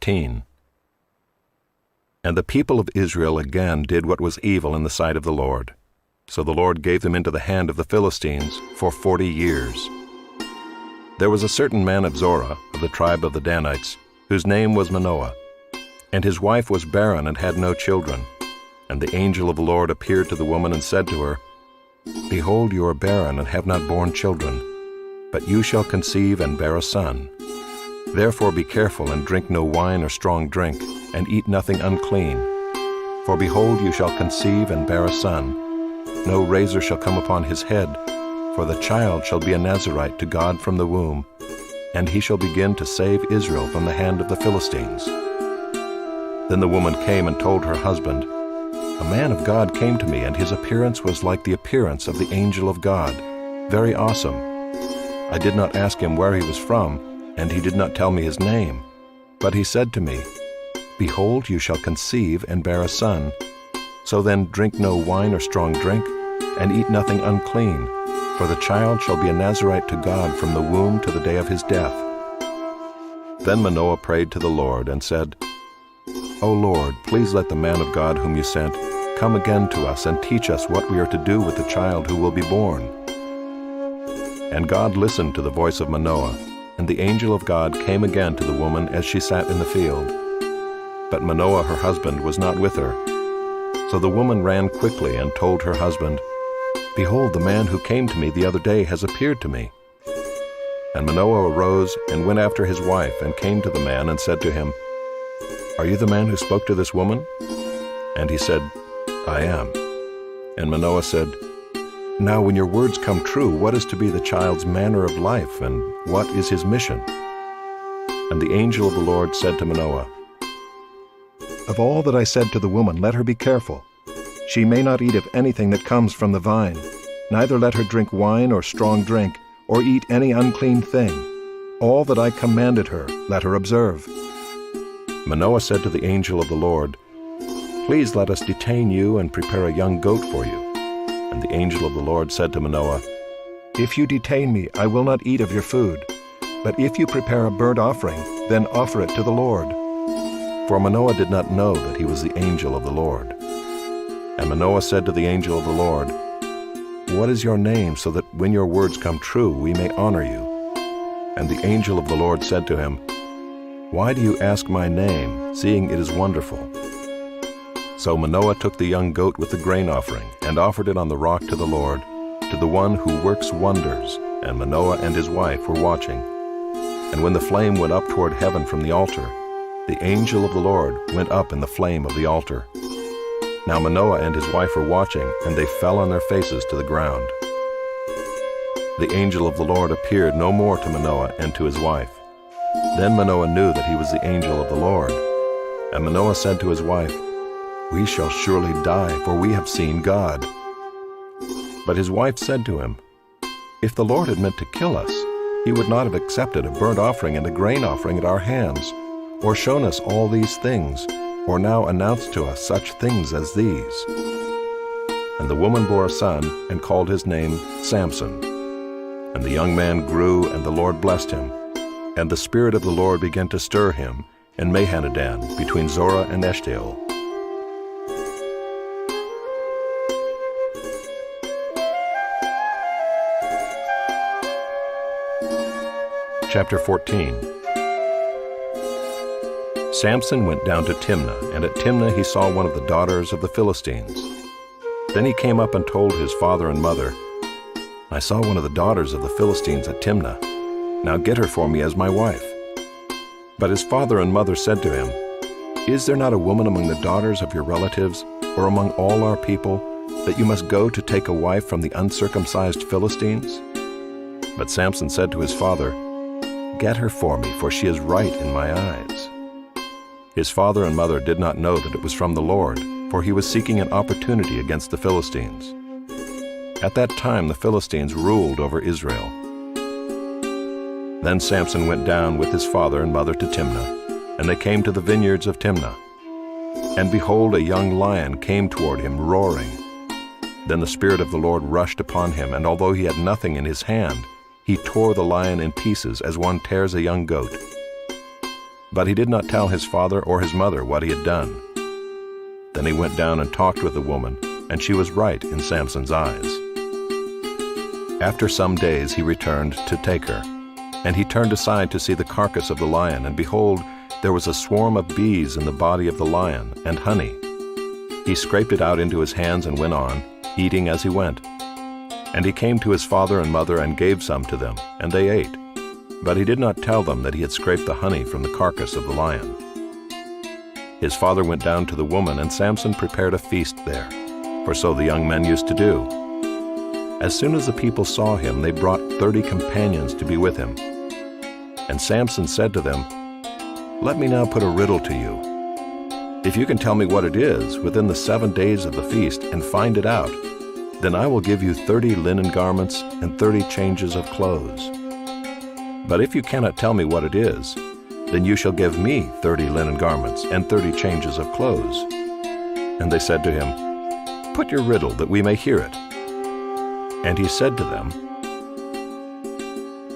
15. And the people of Israel again did what was evil in the sight of the Lord. So the Lord gave them into the hand of the Philistines for 40 years. There was a certain man of Zorah, of the tribe of the Danites, whose name was Manoah. And his wife was barren and had no children. And the angel of the Lord appeared to the woman and said to her, Behold, you are barren and have not borne children, but you shall conceive and bear a son. Therefore be careful and drink no wine or strong drink, and eat nothing unclean. For behold, you shall conceive and bear a son. No razor shall come upon his head, for the child shall be a Nazirite to God from the womb, and he shall begin to save Israel from the hand of the Philistines. Then the woman came and told her husband, A man of God came to me, and his appearance was like the appearance of the angel of God, very awesome. I did not ask him where he was from, and he did not tell me his name. But he said to me, Behold, you shall conceive and bear a son. So then drink no wine or strong drink, and eat nothing unclean, for the child shall be a Nazirite to God from the womb to the day of his death. Then Manoah prayed to the Lord and said, O Lord, please let the man of God whom you sent come again to us and teach us what we are to do with the child who will be born. And God listened to the voice of Manoah, and the angel of God came again to the woman as she sat in the field. But Manoah her husband was not with her. So the woman ran quickly and told her husband, Behold, the man who came to me the other day has appeared to me. And Manoah arose and went after his wife, and came to the man and said to him, Are you the man who spoke to this woman? And he said, I am. And Manoah said, Now when your words come true, what is to be the child's manner of life, and what is his mission? And the angel of the Lord said to Manoah, Of all that I said to the woman, let her be careful. She may not eat of anything that comes from the vine, neither let her drink wine or strong drink, or eat any unclean thing. All that I commanded her, let her observe. Manoah said to the angel of the Lord, Please let us detain you and prepare a young goat for you. And the angel of the Lord said to Manoah, If you detain me, I will not eat of your food. But if you prepare a burnt offering, then offer it to the Lord. For Manoah did not know that he was the angel of the Lord. And Manoah said to the angel of the Lord, What is your name, so that when your words come true, we may honor you? And the angel of the Lord said to him, Why do you ask my name, seeing it is wonderful? So Manoah took the young goat with the grain offering, and offered it on the rock to the Lord, to the one who works wonders, and Manoah and his wife were watching. And when the flame went up toward heaven from the altar, the angel of the Lord went up in the flame of the altar. Now Manoah and his wife were watching, and they fell on their faces to the ground. The angel of the Lord appeared no more to Manoah and to his wife. Then Manoah knew that he was the angel of the Lord. And Manoah said to his wife, We shall surely die, for we have seen God. But his wife said to him, If the Lord had meant to kill us, he would not have accepted a burnt offering and a grain offering at our hands, or shown us all these things, or now announced to us such things as these. And the woman bore a son, and called his name Samson. And the young man grew, and the Lord blessed him. And the Spirit of the Lord began to stir him in Mahanadan, between Zorah and Eshtaol. Chapter 14. Samson went down to Timnah, and at Timnah he saw one of the daughters of the Philistines. Then he came up and told his father and mother, I saw one of the daughters of the Philistines at Timnah. Now get her for me as my wife. But his father and mother said to him, Is there not a woman among the daughters of your relatives, or among all our people, that you must go to take a wife from the uncircumcised Philistines? But Samson said to his father, Get her for me, for she is right in my eyes. His father and mother did not know that it was from the Lord, for he was seeking an opportunity against the Philistines. At that time the Philistines ruled over Israel. Then Samson went down with his father and mother to Timnah, and they came to the vineyards of Timnah. And behold, a young lion came toward him, roaring. Then the Spirit of the Lord rushed upon him, and although he had nothing in his hand, he tore the lion in pieces as one tears a young goat. But he did not tell his father or his mother what he had done. Then he went down and talked with the woman, and she was right in Samson's eyes. After some days he returned to take her, and he turned aside to see the carcass of the lion, and behold, there was a swarm of bees in the body of the lion, and honey. He scraped it out into his hands and went on, eating as he went. And he came to his father and mother and gave some to them, and they ate. But he did not tell them that he had scraped the honey from the carcass of the lion. His father went down to the woman, and Samson prepared a feast there, for so the young men used to do. As soon as the people saw him, they brought 30 companions to be with him. And Samson said to them, "Let me now put a riddle to you. If you can tell me what it is within the 7 days of the feast and find it out, then I will give you 30 linen garments and 30 changes of clothes. But if you cannot tell me what it is, then you shall give me 30 linen garments and 30 changes of clothes." And they said to him, "Put your riddle that we may hear it." And he said to them,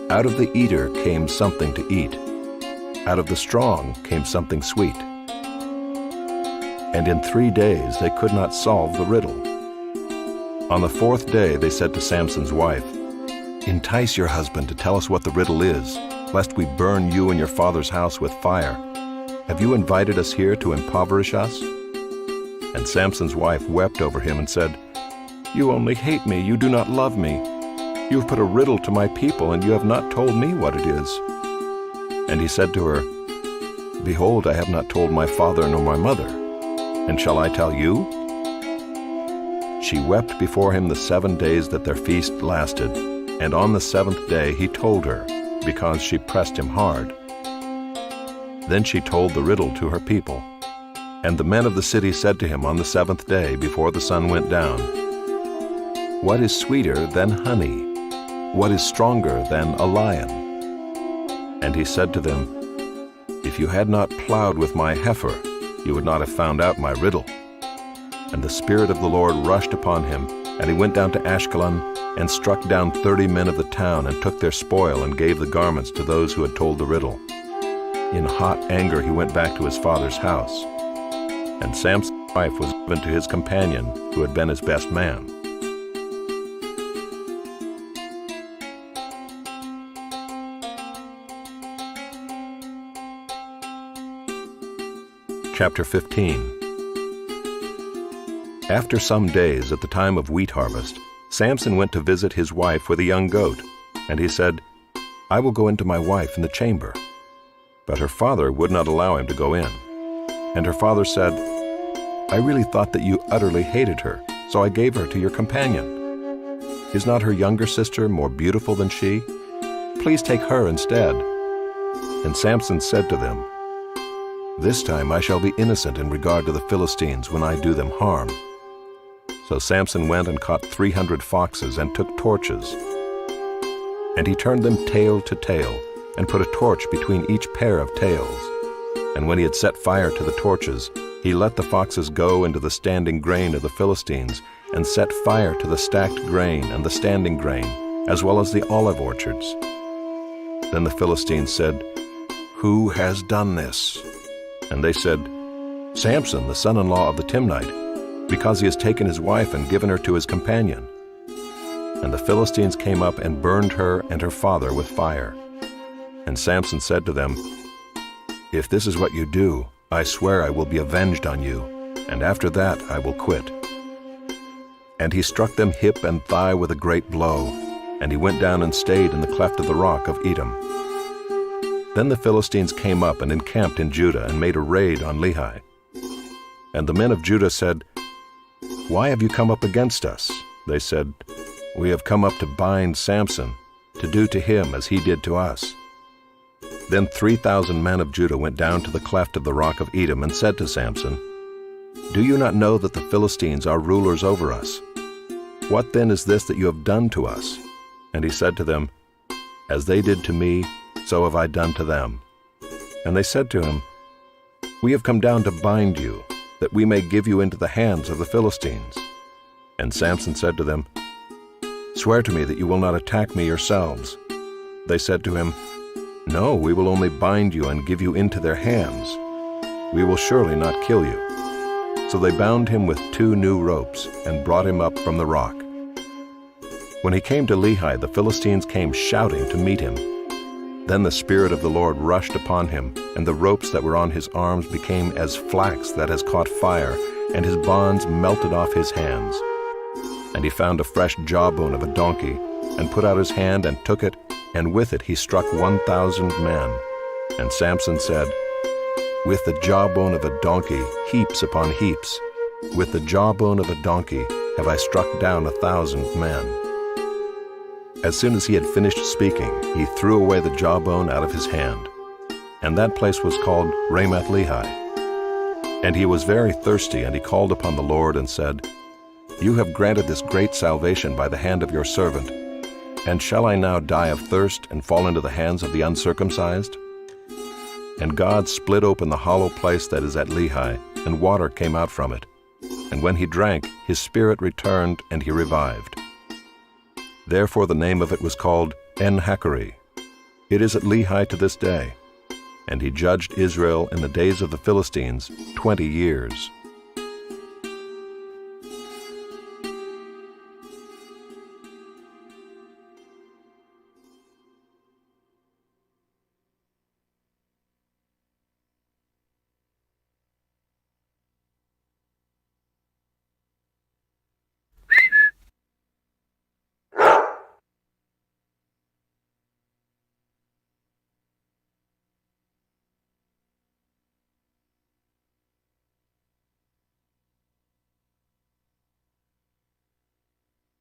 "Out of the eater came something to eat. Out of the strong came something sweet. And in 3 days they could not solve the riddle. On the 4th day they said to Samson's wife, 'Entice your husband to tell us what the riddle is, lest we burn you and your father's house with fire. Have you invited us here to impoverish us?' And Samson's wife wept over him and said, 'You only hate me, you do not love me. You have put a riddle to my people, and you have not told me what it is.' And he said to her, 'Behold, I have not told my father nor my mother. And shall I tell you?' She wept before him the 7 days that their feast lasted, and on the 7th day he told her, because she pressed him hard. Then she told the riddle to her people. And the men of the city said to him on the 7th day, before the sun went down, 'What is sweeter than honey? What is stronger than a lion?' And he said to them, 'If you had not plowed with my heifer, you would not have found out my riddle.' And the Spirit of the Lord rushed upon him, and he went down to Ashkelon, and struck down 30 men of the town, and took their spoil, and gave the garments to those who had told the riddle. In hot anger he went back to his father's house. And Samson's wife was given to his companion, who had been his best man. Chapter 15. After some days, at the time of wheat harvest, Samson went to visit his wife with a young goat, and he said, "I will go into my wife in the chamber." But her father would not allow him to go in. And her father said, "I really thought that you utterly hated her, so I gave her to your companion. Is not her younger sister more beautiful than she? Please take her instead." And Samson said to them, "This time I shall be innocent in regard to the Philistines when I do them harm." So Samson went and caught 300 foxes and took torches. And he turned them tail to tail, and put a torch between each pair of tails. And when he had set fire to the torches, he let the foxes go into the standing grain of the Philistines, and set fire to the stacked grain and the standing grain, as well as the olive orchards. Then the Philistines said, "Who has done this?" And they said, "Samson, the son-in-law of the Timnite, because he has taken his wife and given her to his companion." And the Philistines came up and burned her and her father with fire. And Samson said to them, "If this is what you do, I swear I will be avenged on you, and after that I will quit." And he struck them hip and thigh with a great blow, and he went down and stayed in the cleft of the rock of Edom. Then the Philistines came up and encamped in Judah and made a raid on Lehi. And the men of Judah said, "Why have you come up against us?" They said, "We have come up to bind Samson, to do to him as he did to us." Then 3,000 men of Judah went down to the cleft of the rock of Edom and said to Samson, "Do you not know that the Philistines are rulers over us? What then is this that you have done to us?" And he said to them, "As they did to me, so have I done to them." And they said to him, "We have come down to bind you, that we may give you into the hands of the Philistines." And Samson said to them, "Swear to me that you will not attack me yourselves." They said to him, "No, we will only bind you and give you into their hands. We will surely not kill you." So they bound him with 2 new ropes and brought him up from the rock. When he came to Lehi, the Philistines came shouting to meet him. Then the Spirit of the Lord rushed upon him, and the ropes that were on his arms became as flax that has caught fire, and his bonds melted off his hands. And he found a fresh jawbone of a donkey, and put out his hand and took it, and with it he struck 1,000 men. And Samson said, "With the jawbone of a donkey, heaps upon heaps, with the jawbone of a donkey have I struck down 1,000 men." As soon as he had finished speaking, he threw away the jawbone out of his hand. And that place was called Ramath Lehi. And he was very thirsty, and he called upon the Lord and said, "You have granted this great salvation by the hand of your servant. And shall I now die of thirst and fall into the hands of the uncircumcised?" And God split open the hollow place that is at Lehi, and water came out from it. And when he drank, his spirit returned, and he revived. Therefore the name of it was called En-Hakkore. It is at Lehi to this day. And he judged Israel in the days of the Philistines 20 years.